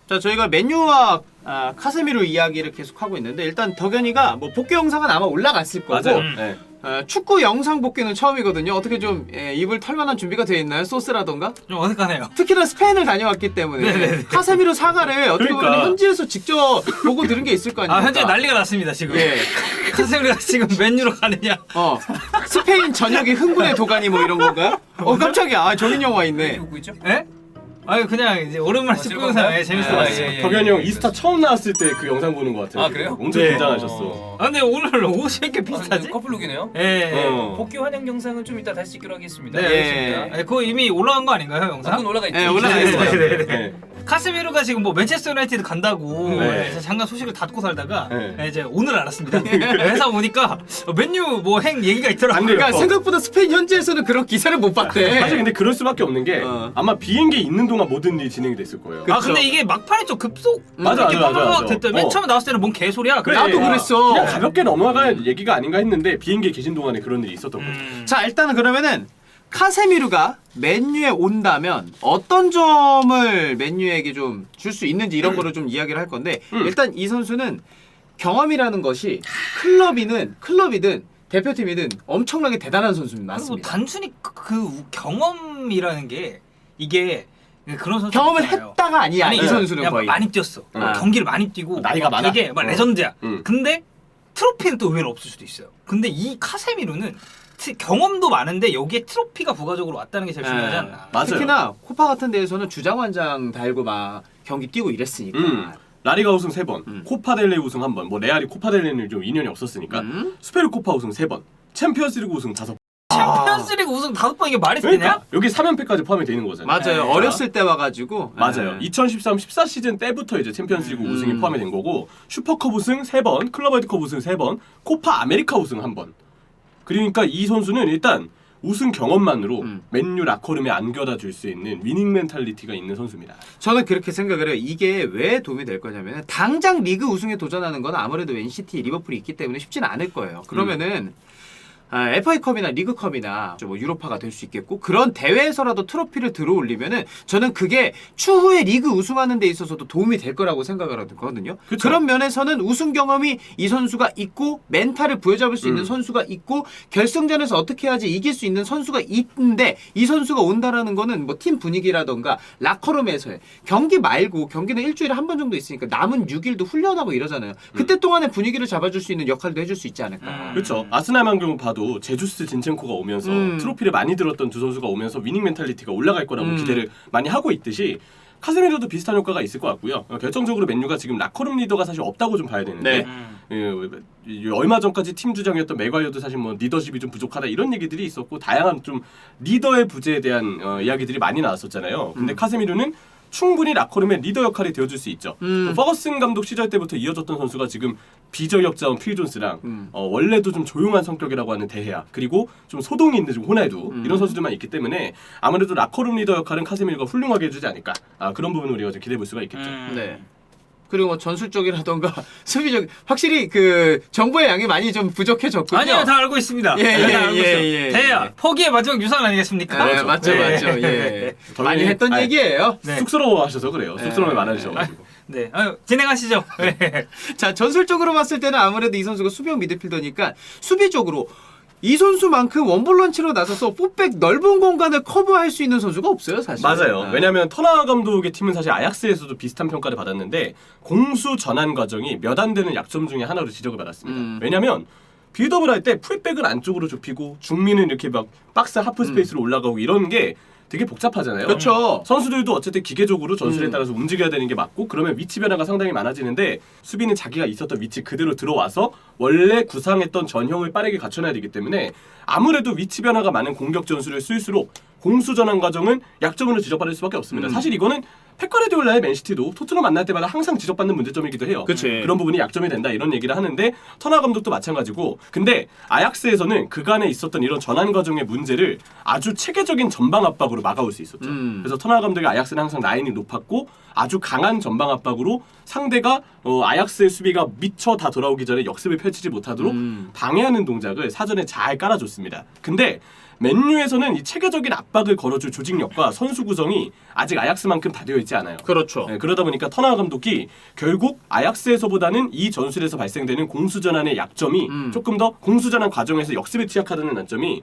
자, 저희가 맨유와 카세미로 이야기를 계속 하고 있는데 일단 덕현이가 뭐 복귀 영상은 아마 올라갔을 거고 맞아요. 네. 축구 영상 복귀는 처음이거든요. 어떻게 좀 입을 털만한 준비가 되어 있나요? 소스라던가? 좀 어색하네요. 특히나 스페인을 다녀왔기 때문에 카세미로 사과를 어떻게 보면 그러니까. 현지에서 직접 보고 들은 게 있을 거 아닙니까? 현재 난리가 났습니다 지금. 예. 카세미가 지금 맨유로 가느냐? 스페인 전역이 흥분의 도가니 뭐 이런 건가요? 깜짝이야. 정인 영화 있네. 웃고 있죠? 예? 아니 그냥 이제 오랜만에 축구 영상에 재밌어가지고. 예. 덕현이 형 이스타 처음 나왔을 때 그 영상 보는 것 같아요. 아, 그래요? 엄청 네. 긴장하셨어. 아 근데 오늘 옷이 이렇게 비슷하지? 커플룩이네요. 예. 복귀 환영 영상은 좀 이따 다시 찍기로 하겠습니다. 네, 알겠습니다. 아니, 그거 이미 올라간 거 아닌가요 영상? 그건 올라가 있죠. 네, 올라가 있어요. 네. 카세미로가 지금 뭐 맨체스터 유나이티드 간다고 네. 제가 잠깐 소식을 닫고 살다가 네. 이제 오늘 알았습니다. 회사 오니까 맨유 뭐 행 얘기가 있더라고요. 안 돼요. 그러니까 생각보다 스페인 현지에서는 그런 기사를 못 봤대. 사실 근데 그럴 수밖에 없는 게 아마 비행기에 있는 동안 모든 일이 진행이 됐을 거예요. 아 그쵸. 근데 이게 막판에 좀 급속 맞아, 이렇게 맞아, 맞아, 빠바박 맞아. 됐다. 맨 처음에 나왔을 때는 뭔 개소리야. 그래, 나도 그랬어. 그냥 가볍게 넘어갈 얘기가 아닌가 했는데 비행기에 계신 동안에 그런 일이 있었던 거죠. 자, 일단은 그러면은 카세미루가 맨유에 온다면 어떤 점을 맨유에게 좀 줄 수 있는지 이런 거를 좀 이야기를 할 건데 일단 이 선수는 경험이라는 것이 클럽이든 대표팀이든 엄청나게 대단한 선수는 그리고 맞습니다. 단순히 그 경험이라는 게 이게 그런 선수 경험을 했다가 아니야. 이 선수는 그냥 거의. 많이 뛰었어. 경기를 많이 뛰고 나이가 많아? 되게 막 레전드야. 음. 근데 트로피는 또 의외로 없을 수도 있어요. 근데 이 카세미루는 경험도 많은데 여기에 트로피가 부가적으로 왔다는 게 제일 중요하지 않나. 맞아요. 특히나 코파 같은 데에서는 주장완장 달고 막 경기 뛰고 이랬으니까. 라리가 우승 3번, 코파델레 우승 1번, 뭐 레알이 코파델레는 좀 인연이 없었으니까 스페르코파 우승 3번, 챔피언스리그 우승 5번. 챔피언스리그 우승 5번 이게 말이 되냐? 그러니까 여기 3연패까지 포함이 되는 거잖아요. 맞아요. 네. 어렸을 때 와가지고. 맞아요. 2013-14 시즌 때부터 이제 챔피언스리그 우승이 포함이 된 거고 슈퍼컵 우승 3번, 클럽 월드컵 우승 3번, 코파 아메리카 우승 1번. 그러니까 이 선수는 일단 우승 경험만으로 맨유 라커룸에 안겨다 줄 수 있는 위닝 멘탈리티가 있는 선수입니다. 저는 그렇게 생각을 해요. 이게 왜 도움이 될 거냐면 당장 리그 우승에 도전하는 건 아무래도 맨시티, 리버풀이 있기 때문에 쉽지는 않을 거예요. 그러면은 FA컵이나 리그컵이나 뭐 유로파가 될 수 있겠고 그런 대회에서라도 트로피를 들어올리면은 저는 그게 추후에 리그 우승하는 데 있어서도 도움이 될 거라고 생각을 하거든요. 그쵸. 그런 면에서는 우승 경험이 이 선수가 있고 멘탈을 부여잡을 수 있는 선수가 있고 결승전에서 어떻게 해야지 이길 수 있는 선수가 있는데 이 선수가 온다라는 거는 뭐 팀 분위기라던가 라커룸에서의 경기 말고 경기는 일주일에 한 번 정도 있으니까 남은 6일도 훈련하고 이러잖아요. 그때 동안에 분위기를 잡아줄 수 있는 역할도 해줄 수 있지 않을까. 그렇죠. 아스날만 경우 봐도 제주스 진첸코가 오면서 트로피를 많이 들었던 두 선수가 오면서 위닝 멘탈리티가 올라갈 거라고 기대를 많이 하고 있듯이 카세미로도 비슷한 효과가 있을 것 같고요. 결정적으로 맨유가 지금 라커룸 리더가 사실 없다고 좀 봐야 되는데 얼마 전까지 팀 주장이었던 맥과이어도 사실 뭐 리더십이 좀 부족하다 이런 얘기들이 있었고 다양한 좀 리더의 부재에 대한 이야기들이 많이 나왔었잖아요. 근데 카세미로는 충분히 라커룸의 리더 역할이 되어줄 수 있죠. 또 퍼거슨 감독 시절 때부터 이어졌던 선수가 지금 비전력자원 필 존스랑 원래도 좀 조용한 성격이라고 하는 데헤아 그리고 좀 소동이 있는 좀 호날두 이런 선수들만 있기 때문에 아무래도 라커룸 리더 역할은 카세미로가 훌륭하게 해주지 않을까 그런 부분을 우리가 좀 기대해 볼 수가 있겠죠. 네. 그리고 뭐 전술적이라던가 수비적 확실히 그 정보의 양이 많이 좀 부족해졌군요. 아니요 다 알고 있습니다. 예, 다 예, 알고 예, 있어요. 예, 대야 예. 포기의 마지막 유산 아니겠습니까? 네, 맞죠, 네. 맞죠. 예. 많이 덕분에- 했던 아니, 얘기예요. 네. 쑥스러워하셔서 그래요. 쑥스러움이 많아지셔가지고. 네, 진행하시죠. 네. 자, 전술적으로 봤을 때는 아무래도 이 선수가 수비형 미드필더니까 수비적으로 이 선수만큼 원볼런치로 나서서 풋백 넓은 공간을 커버할 수 있는 선수가 없어요, 사실. 맞아요. 왜냐하면 터나 감독의 팀은 사실 아약스에서도 비슷한 평가를 받았는데 공수 전환 과정이 몇 안 되는 약점 중에 하나로 지적을 받았습니다. 왜냐하면 빌드업을 할 때 풀백을 안쪽으로 좁히고 중미는 이렇게 막 박스 하프 스페이스로 올라가고 이런 게 되게 복잡하잖아요. 그렇죠. 선수들도 어쨌든 기계적으로 전술에 따라서 움직여야 되는 게 맞고 그러면 위치 변화가 상당히 많아지는데 수비는 자기가 있었던 위치 그대로 들어와서 원래 구상했던 전형을 빠르게 갖춰놔야 되기 때문에 아무래도 위치 변화가 많은 공격 전술을 쓸수록 공수 전환 과정은 약점으로 지적받을 수밖에 없습니다. 사실 이거는 펩 가르디올라의 맨시티도 토트넘 만날 때마다 항상 지적받는 문제점이기도 해요. 그치. 그런 부분이 약점이 된다 이런 얘기를 하는데 터나 감독도 마찬가지고 근데 아약스에서는 그간에 있었던 이런 전환 과정의 문제를 아주 체계적인 전방 압박으로 막아올 수 있었죠. 그래서 터나 감독의 아약스는 항상 라인이 높았고 아주 강한 전방 압박으로 상대가 아약스의 수비가 미처 다 돌아오기 전에 역습을 펼치지 못하도록 방해하는 동작을 사전에 잘 깔아줬습니다. 근데 맨유에서는 이 체계적인 압박을 걸어줄 조직력과 선수 구성이 아직 아약스만큼 다 되어 있지 않아요. 그렇죠. 네, 그러다 보니까 터나 감독이 결국 아약스에서보다는 이 전술에서 발생되는 공수전환의 약점이 조금 더 공수전환 과정에서 역습에 취약하다는 단점이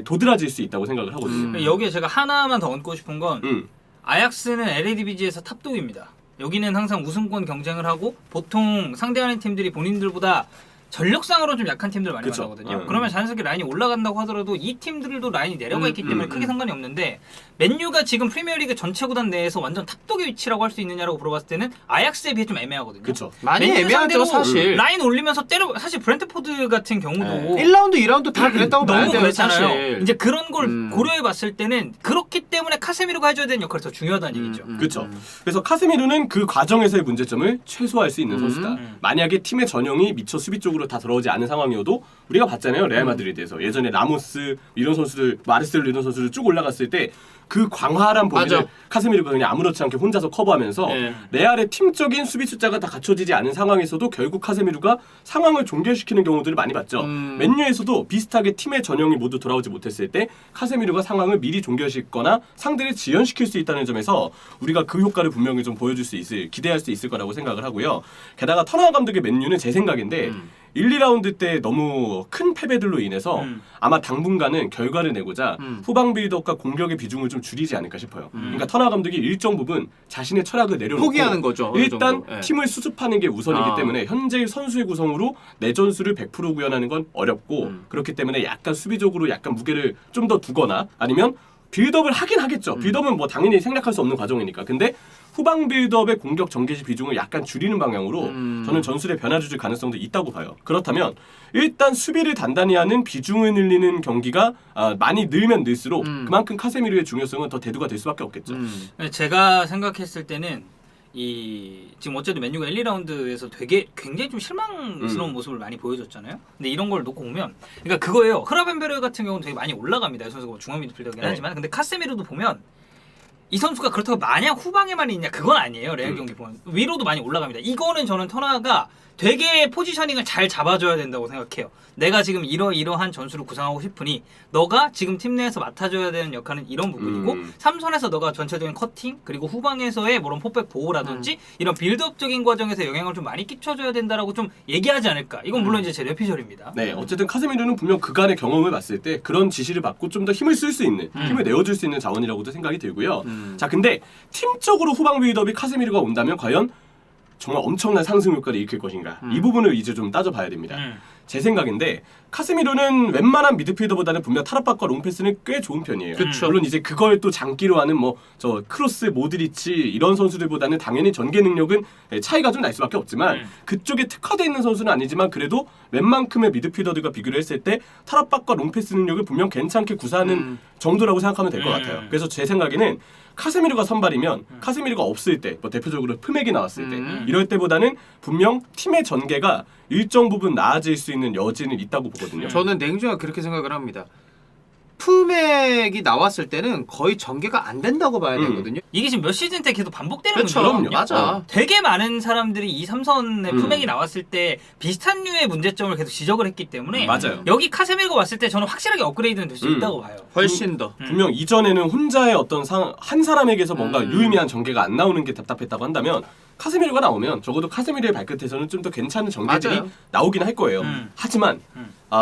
도드라질 수 있다고 생각을 하거든요. 여기에 제가 하나만 더 얹고 싶은 건 아약스는 LADBG에서 탑독입니다. 여기는 항상 우승권 경쟁을 하고 보통 상대하는 팀들이 본인들보다 전력상으로 좀 약한 팀들 많이 그쵸. 만나거든요. 그러면 자연스럽게 라인이 올라간다고 하더라도 이 팀들도 라인이 내려가 있기 때문에 크게 상관이 없는데 맨유가 지금 프리미어리그 전체 구단 내에서 완전 탑독의 위치라고 할 수 있느냐라고 물어봤을 때는 아약스에 비해 좀 애매하거든요. 그렇죠. 많이 맨유 애매하죠 상대로 사실. 라인 올리면서 때려 사실 브렌트포드 같은 경우도 1라운드, 2라운드 다 그랬다고 봐야 너무 돼요 그렇잖아요. 사실. 이제 그런 걸 고려해 봤을 때는 그렇기 때문에 카세미로가 해줘야 되는 역할이 더 중요하다는 얘기죠. 그렇죠. 그래서 카세미르는 그 과정에서의 문제점을 최소화할 수 있는 선수다. 만약에 팀의 전형이 미처 수비 쪽으로 다 들어오지 않은 상황이어도 우리가 봤잖아요. 레알 마드리드에서 예전에 라모스 이런 선수들, 마르셀로 이런 선수들 쭉 올라갔을 때 그 광활한 범위를 맞아. 카세미르가 그냥 아무렇지 않게 혼자서 커버하면서 네. 레알의 팀적인 수비 숫자가 다 갖춰지지 않은 상황에서도 결국 카세미르가 상황을 종결시키는 경우들을 많이 봤죠. 맨유에서도 비슷하게 팀의 전형이 모두 돌아오지 못했을 때 카세미르가 상황을 미리 종결시키거나 상대를 지연시킬 수 있다는 점에서 우리가 그 효과를 분명히 좀 보여줄 수 있을, 기대할 수 있을 거라고 생각을 하고요. 게다가 터너 감독의 맨유는 제 생각인데 1, 2라운드 때 너무 큰 패배들로 인해서 아마 당분간은 결과를 내고자 후방 빌드업과 공격의 비중을 좀 줄이지 않을까 싶어요. 그러니까 터나 감독이 일정 부분 자신의 철학을 내려놓고 포기하는 거죠, 어느 일단 정도. 예. 팀을 수습하는 게 우선이기 때문에 현재 선수의 구성으로 내 전술을 100% 구현하는 건 어렵고 그렇기 때문에 약간 수비적으로 약간 무게를 좀 더 두거나 아니면 빌드업을 하긴 하겠죠. 빌드업은 뭐 당연히 생략할 수 없는 과정이니까. 근데 후방 빌드업의 공격 전개시 비중을 약간 줄이는 방향으로 저는 전술의 변화를 줄 가능성도 있다고 봐요. 그렇다면 일단 수비를 단단히 하는 비중을 늘리는 경기가 많이 늘면 늘수록 그만큼 카세미르의 중요성은 더 대두가 될 수밖에 없겠죠. 제가 생각했을 때는 지금 어쨌든 맨유가 1, 2라운드에서 굉장히 좀 실망스러운 모습을 많이 보여줬잖아요. 근데 이런 걸 놓고 보면 그러니까 그거예요. 크라벤베르 같은 경우는 되게 많이 올라갑니다. 이 선수가 중앙 미드필더긴 하지만 근데 카세미르도 보면 이 선수가 그렇다고 마냥 후방에만 있냐 그건 아니에요. 레알 경기 보면 위로도 많이 올라갑니다. 이거는 저는 터나가 되게 포지셔닝을 잘 잡아줘야 된다고 생각해요. 내가 지금 이러한 전술을 구상하고 싶으니 너가 지금 팀 내에서 맡아줘야 되는 역할은 이런 부분이고 3선에서 너가 전체적인 커팅 그리고 후방에서의 그런 포백 보호라든지 이런 빌드업적인 과정에서 영향을 좀 많이 끼쳐줘야 된다라고 좀 얘기하지 않을까. 이건 물론 이제 제 뇌피셜입니다. 네, 어쨌든 카세미르는 분명 그간의 경험을 봤을 때 그런 지시를 받고 좀 더 힘을 쓸 수 있는, 힘을 내어줄 수 있는 자원이라고도 생각이 들고요. 자, 근데 팀적으로 후방 빌드업이 카세미르가 온다면 과연 정말 엄청난 상승 효과를 일으킬 것인가? 이 부분을 이제 좀 따져봐야 됩니다. 제 생각인데 카세미르는 웬만한 미드필더보다는 분명 타락박과 롱패스는 꽤 좋은 편이에요. 그쵸. 물론 이제 그걸 또 장기로 하는 뭐 저 크로스, 모드리치 이런 선수들보다는 당연히 전개 능력은 차이가 좀 날 수밖에 없지만 그쪽에 특화되어 있는 선수는 아니지만 그래도 웬만큼의 미드필더들과 비교를 했을 때 타락박과 롱패스 능력을 분명 괜찮게 구사하는 정도라고 생각하면 될 것 같아요. 그래서 제 생각에는 카세미르가 선발이면 카세미르가 없을 때 뭐 대표적으로 프맥이 나왔을 때 이럴 때보다는 분명 팀의 전개가 일정 부분 나아질 수 있는 여지는 있다고 보거든요. 저는 냉정하게 그렇게 생각을 합니다. 품액이 나왔을 때는 거의 전개가 안 된다고 봐야 되거든요. 이게 지금 몇 시즌 때 계속 반복되는 그렇죠. 문제거든요. 맞아. 되게 많은 사람들이 이 3선의 품액이 나왔을 때 비슷한 류의 문제점을 계속 지적을 했기 때문에 맞아요. 여기 카세미르가 왔을 때 저는 확실하게 업그레이드는 될 수 있다고 봐요. 훨씬 더. 분명 이전에는 혼자의 어떤 한 사람에게서 뭔가 유의미한 전개가 안 나오는 게 답답했다고 한다면 카세미르가 나오면 적어도 카세미르의 발끝에서는 좀 더 괜찮은 전개들이 맞아요. 나오긴 할 거예요. 하지만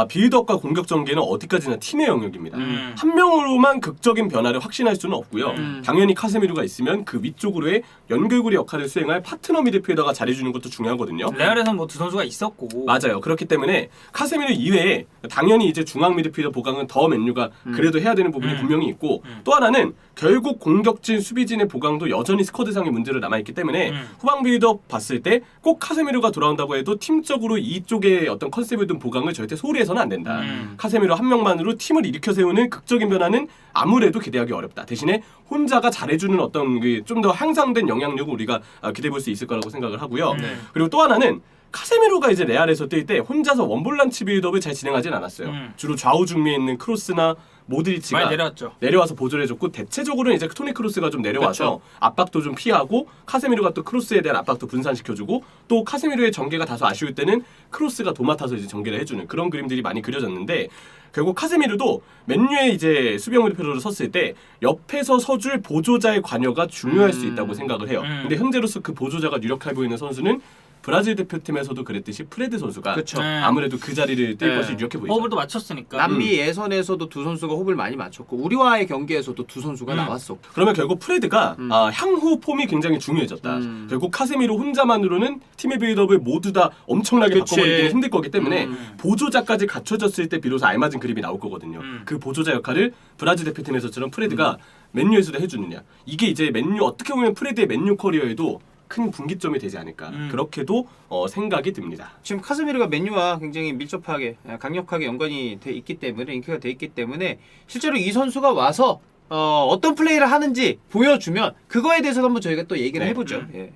빌드업과 공격 전개는 어디까지나 팀의 영역입니다. 한 명으로만 극적인 변화를 확신할 수는 없고요. 당연히 카세미르가 있으면 그 위쪽으로의 연결고리 역할을 수행할 파트너 미드필더가 잘해주는 것도 중요하거든요. 레알에서는 뭐 두 선수가 있었고 맞아요. 그렇기 때문에 카세미르 이외에 당연히 이제 중앙 미드필더 보강은 더 맨유가 그래도 해야 되는 부분이 분명히 있고 또 하나는 결국 공격진 수비진의 보강도 여전히 스쿼드상의 문제로 남아있기 때문에 후방 빌드업 봤을 때 꼭 카세미르가 돌아온다고 해도 팀적으로 이쪽의 어떤 컨셉을 둔 보강을 절대 소홀히 해서는 안 된다. 카세미르 한 명만으로 팀을 일으켜 세우는 극적인 변화는 아무래도 기대하기 어렵다. 대신에 혼자가 잘해주는 어떤 좀 더 향상된 영향력을 우리가 기대해 볼 수 있을 거라고 생각을 하고요. 그리고 또 하나는 카세미로가 이제 레알에서 뛸 때 혼자서 원볼란치 빌드업을 잘 진행하진 않았어요. 주로 좌우 중미에 있는 크로스나 모드리치가 많이 내려왔죠. 내려와서 보조를 해줬고 대체적으로는 이제 토니 크루스가 좀 내려와서 압박도 좀 피하고 카세미로가 또 크로스에 대한 압박도 분산시켜주고 또 카세미로의 전개가 다소 아쉬울 때는 크로스가 도맡아서 이제 전개를 해주는 그런 그림들이 많이 그려졌는데 결국 카세미로도 맨유의 이제 수비형 미드필더로 섰을 때 옆에서 서줄 보조자의 관여가 중요할 수 있다고 생각을 해요. 근데 현재로서 그 보조자가 유력해 보이는 선수는 브라질 대표팀에서도 그랬듯이 프레드 선수가 그쵸. 아무래도 그 자리를 뛸 네. 것이 유력해 보이죠. 호흡을 또 맞췄으니까. 남미 예선에서도 두 선수가 호흡을 많이 맞췄고 우리와의 경기에서도 두 선수가 나왔었고. 그러면 결국 프레드가 향후 폼이 굉장히 중요해졌다. 결국 카세미로 혼자만으로는 팀의 빌드업을 모두 다 엄청나게 그치. 바꿔버리기는 힘들 거기 때문에 보조자까지 갖춰졌을 때 비로소 알맞은 그림이 나올 거거든요. 그 보조자 역할을 브라질 대표팀에서처럼 프레드가 맨유에서도 해주느냐. 이게 이제 맨유 어떻게 보면 프레드의 맨유 커리어에도 큰 분기점이 되지 않을까. 그렇게도 생각이 듭니다. 지금 카스미르가 맨유와 굉장히 밀접하게 강력하게 연관이 돼 있기 때문에 링크가 돼 있기 때문에 실제로 이 선수가 와서 어떤 플레이를 하는지 보여주면 그거에 대해서 한번 저희가 또 얘기를 네. 해보죠. 예.